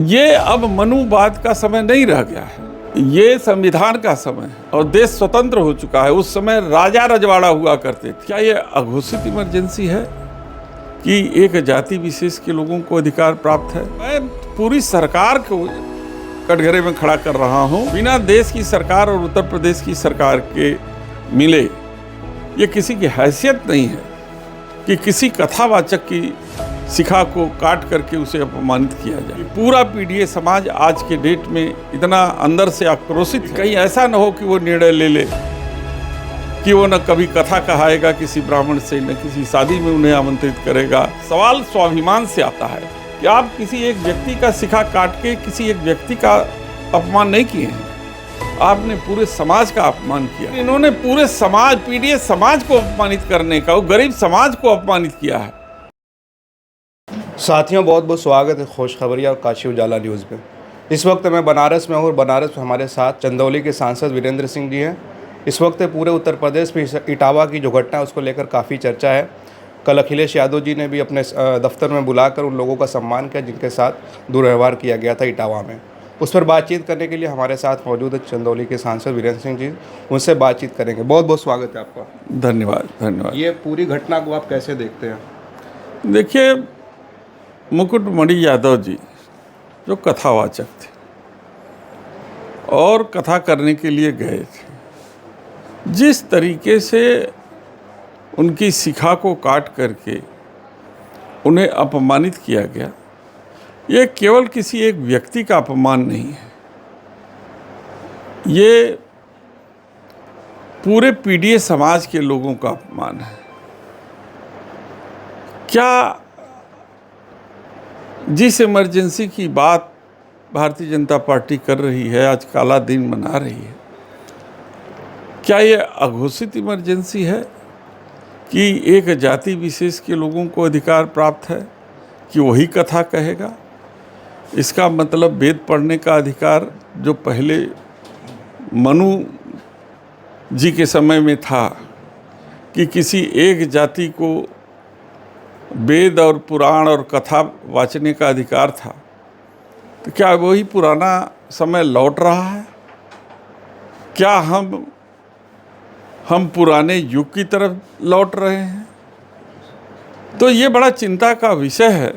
ये अब मनुवाद का समय नहीं रह गया है, ये संविधान का समय है और देश स्वतंत्र हो चुका है। उस समय राजा रजवाड़ा हुआ करते थे। क्या ये अघोषित इमरजेंसी है कि एक जाति विशेष के लोगों को अधिकार प्राप्त है? मैं पूरी सरकार को कटघरे में खड़ा कर रहा हूँ। बिना देश की सरकार और उत्तर प्रदेश की सरकार के मिले ये किसी की हैसियत नहीं है कि किसी कथावाचक की शिखा को काट करके उसे अपमानित किया जाए। पूरा पीडीए समाज आज के डेट में इतना अंदर से आक्रोशित है। कहीं ऐसा न हो कि वो निर्णय ले ले कि वो न कभी कथा कहाएगा किसी ब्राह्मण से, न किसी शादी में उन्हें आमंत्रित करेगा। सवाल स्वाभिमान से आता है कि आप किसी एक व्यक्ति का शिखा काट के किसी एक व्यक्ति का अपमान नहीं किए हैं, आपने पूरे समाज का अपमान किया। इन्होंने पूरे समाज, पीडीए समाज को अपमानित करने का, वो गरीब समाज को अपमानित किया है। साथियों, बहुत बहुत स्वागत है खुशखबरिया और काशी उजाला न्यूज़ में। इस वक्त मैं बनारस में हूँ और बनारस में हमारे साथ चंदौली के सांसद वीरेंद्र सिंह जी हैं। इस वक्त पूरे उत्तर प्रदेश में इटावा की जो घटना है उसको लेकर काफ़ी चर्चा है। कल अखिलेश यादव जी ने भी अपने दफ्तर में बुलाकर उन लोगों का सम्मान किया जिनके साथ दुर्व्यवहार किया गया था इटावा में। उस पर बातचीत करने के लिए हमारे साथ मौजूद है चंदौली के सांसद वीरेंद्र सिंह जी। उनसे बातचीत करेंगे। बहुत बहुत स्वागत है आपका। धन्यवाद धन्यवाद। ये पूरी घटना को आप कैसे देखते हैं? देखिए, मुकुटमणि यादव जी जो कथावाचक थे और कथा करने के लिए गए थे, जिस तरीके से उनकी शिखा को काट करके उन्हें अपमानित किया गया, ये केवल किसी एक व्यक्ति का अपमान नहीं है, ये पूरे पीडीए समाज के लोगों का अपमान है। क्या जिस इमरजेंसी की बात भारतीय जनता पार्टी कर रही है, आज काला दिन मना रही है, क्या ये अघोषित इमरजेंसी है कि एक जाति विशेष के लोगों को अधिकार प्राप्त है कि वही कथा कहेगा? इसका मतलब वेद पढ़ने का अधिकार जो पहले मनु जी के समय में था कि किसी एक जाति को वेद और पुराण और कथा वाचने का अधिकार था, तो क्या वही पुराना समय लौट रहा है? क्या हम पुराने युग की तरफ लौट रहे हैं? तो ये बड़ा चिंता का विषय है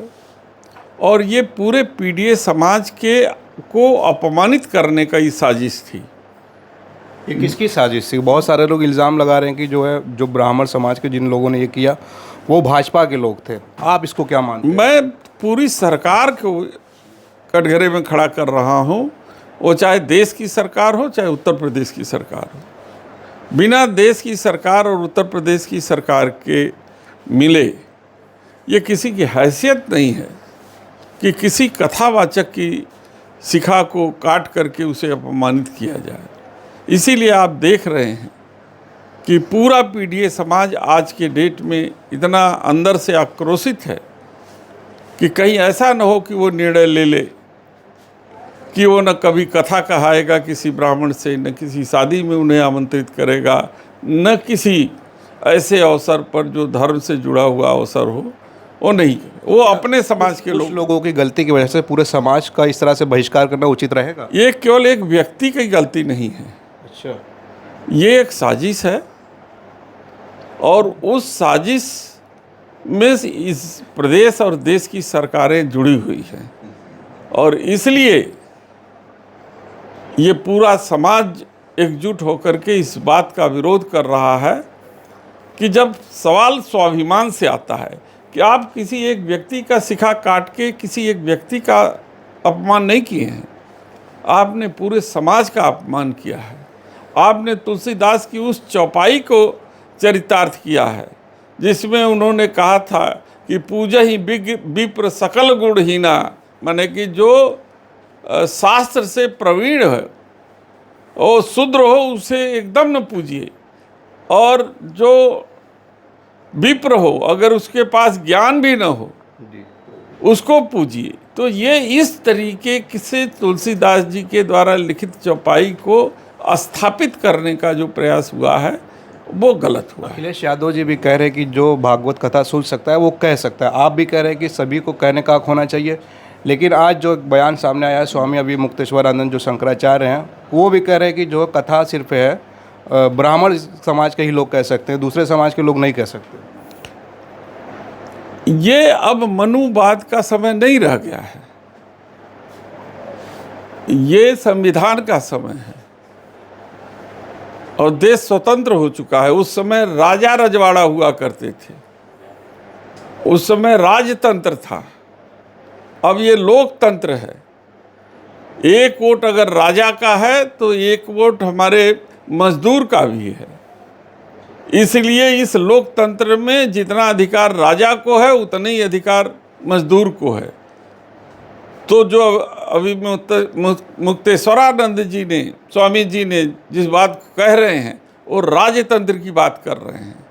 और ये पूरे पीडीए समाज को अपमानित करने का ही साजिश थी। ये किसकी साजिश थी? बहुत सारे लोग इल्ज़ाम लगा रहे हैं कि जो ब्राह्मण समाज के जिन लोगों ने ये किया वो भाजपा के लोग थे। आप इसको क्या मानते हैं? मैं पूरी सरकार को कटघरे में खड़ा कर रहा हूँ, वो चाहे देश की सरकार हो चाहे उत्तर प्रदेश की सरकार हो। बिना देश की सरकार और उत्तर प्रदेश की सरकार के मिले ये किसी की हैसियत नहीं है कि किसी कथावाचक की शिखा को काट करके उसे अपमानित किया जाए। इसीलिए आप देख रहे हैं कि पूरा पीडीए समाज आज के डेट में इतना अंदर से आक्रोशित है कि कहीं ऐसा न हो कि वो निर्णय ले ले कि वो न कभी कथा कहाएगा किसी ब्राह्मण से, न किसी शादी में उन्हें आमंत्रित करेगा, न किसी ऐसे अवसर पर जो धर्म से जुड़ा हुआ अवसर हो, वो नहीं। वो अपने समाज के लोगों की गलती की वजह से पूरे समाज का इस तरह से बहिष्कार करना उचित रहेगा? ये केवल एक व्यक्ति की गलती नहीं है। अच्छा, ये एक साजिश है और उस साजिश में इस प्रदेश और देश की सरकारें जुड़ी हुई हैं और इसलिए ये पूरा समाज एकजुट होकर के इस बात का विरोध कर रहा है कि जब सवाल स्वाभिमान से आता है कि आप किसी एक व्यक्ति का शिखा काट के किसी एक व्यक्ति का अपमान नहीं किए हैं, आपने पूरे समाज का अपमान किया है। आपने तुलसीदास की उस चौपाई को चरितार्थ किया है जिसमें उन्होंने कहा था कि पूजा ही विप्र सकल गुणहीना, माने कि जो शास्त्र से प्रवीण है और शूद्र हो उसे एकदम न पूजिए, और जो विप्र हो अगर उसके पास ज्ञान भी न हो उसको पूजिए। तो ये इस तरीके से तुलसीदास जी के द्वारा लिखित चौपाई को स्थापित करने का जो प्रयास हुआ है वो गलत हुआ। अखिलेश यादव जी भी कह रहे हैं कि जो भागवत कथा सुन सकता है वो कह सकता है। आप भी कह रहे हैं कि सभी को कहने का हक होना चाहिए। लेकिन आज जो बयान सामने आया है स्वामी अभी मुक्तेश्वरानंद जो शंकराचार्य हैं, वो भी कह रहे हैं कि जो कथा सिर्फ है ब्राह्मण समाज के ही लोग कह सकते हैं, दूसरे समाज के लोग नहीं कह सकते। ये अब मनुवाद का समय नहीं रह गया है, ये संविधान का समय है और देश स्वतंत्र हो चुका है। उस समय राजा रजवाड़ा हुआ करते थे, उस समय राजतंत्र था, अब ये लोकतंत्र है। एक वोट अगर राजा का है तो एक वोट हमारे मजदूर का भी है। इसलिए इस लोकतंत्र में जितना अधिकार राजा को है उतने ही अधिकार मजदूर को है। तो जो अभी मुक्तेश्वरानंद जी ने, स्वामी जी ने जिस बात को कह रहे हैं वो राजतंत्र की बात कर रहे हैं।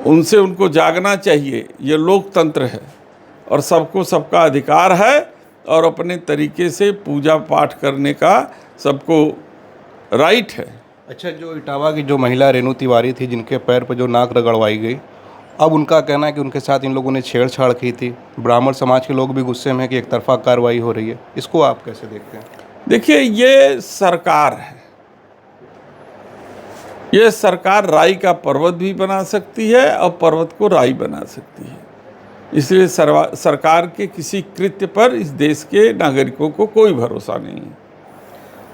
उनसे उनको जागना चाहिए, ये लोकतंत्र है और सबको सबका अधिकार है और अपने तरीके से पूजा पाठ करने का सबको राइट है। अच्छा, जो इटावा की जो महिला रेणु तिवारी थी जिनके पैर पर जो नाक रगड़वाई गई, अब उनका कहना है कि उनके साथ इन लोगों ने छेड़छाड़ की थी। ब्राह्मण समाज के लोग भी गुस्से में हैं कि एक तरफा कार्रवाई हो रही है, इसको आप कैसे देखते हैं? देखिए, ये सरकार है, ये सरकार राई का पर्वत भी बना सकती है और पर्वत को राई बना सकती है। इसलिए सरकार के किसी कृत्य पर इस देश के नागरिकों को कोई भरोसा नहीं है।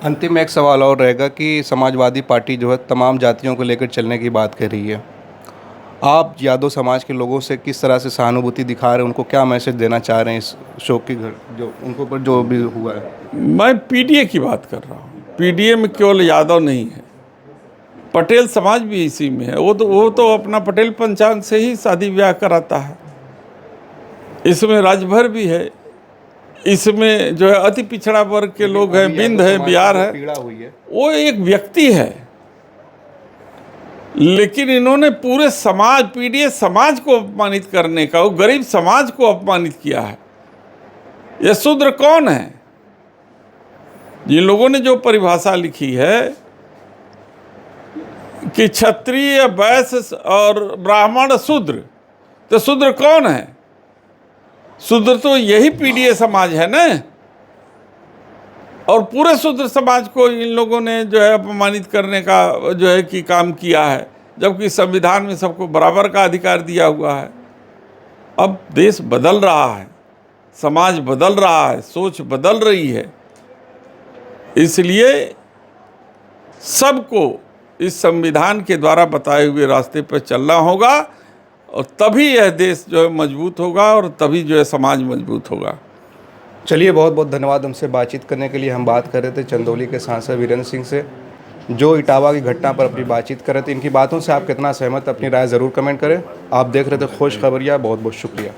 अंतिम में एक सवाल और रहेगा कि समाजवादी पार्टी जो है तमाम जातियों को लेकर चलने की बात कर रही है। आप यादव समाज के लोगों से किस तरह से सहानुभूति दिखा रहे हैं, उनको क्या मैसेज देना चाह रहे हैं इस शोक की घर जो उनको पर जो भी हुआ है? मैं पीडीए की बात कर रहा हूँ। पीडीए में केवल यादव नहीं है, पटेल समाज भी इसी में है। वो तो अपना पटेल पंचांग से ही शादी ब्याह कराता है। इसमें राजभर भी है, इसमें जो है अति पिछड़ा वर्ग के लोग हैं, बिंद है, बिहार है, वो एक व्यक्ति है। लेकिन इन्होंने पूरे समाज, पीडीए समाज को अपमानित करने का, वो गरीब समाज को अपमानित किया है। ये शूद्र कौन है? जिन लोगों ने जो परिभाषा लिखी है कि क्षत्रिय, वैश्य और ब्राह्मण शूद्र, तो शूद्र कौन है? शूद्र तो यही पीडीए समाज है ना। और पूरे शूद्र समाज को इन लोगों ने जो है अपमानित करने का जो है कि काम किया है, जबकि संविधान में सबको बराबर का अधिकार दिया हुआ है। अब देश बदल रहा है, समाज बदल रहा है, सोच बदल रही है। इसलिए सबको इस संविधान के द्वारा बताए हुए रास्ते पर चलना होगा और तभी यह देश जो है मजबूत होगा और तभी जो है समाज मजबूत होगा। चलिए, बहुत बहुत धन्यवाद हमसे बातचीत करने के लिए। हम बात कर रहे थे चंदौली के सांसद वीरेंद्र सिंह से, जो इटावा की घटना पर अपनी बातचीत कर रहे थे। इनकी बातों से आप कितना सहमत, अपनी राय ज़रूर कमेंट करें। आप देख रहे थे खोज खबरिया। बहुत बहुत शुक्रिया।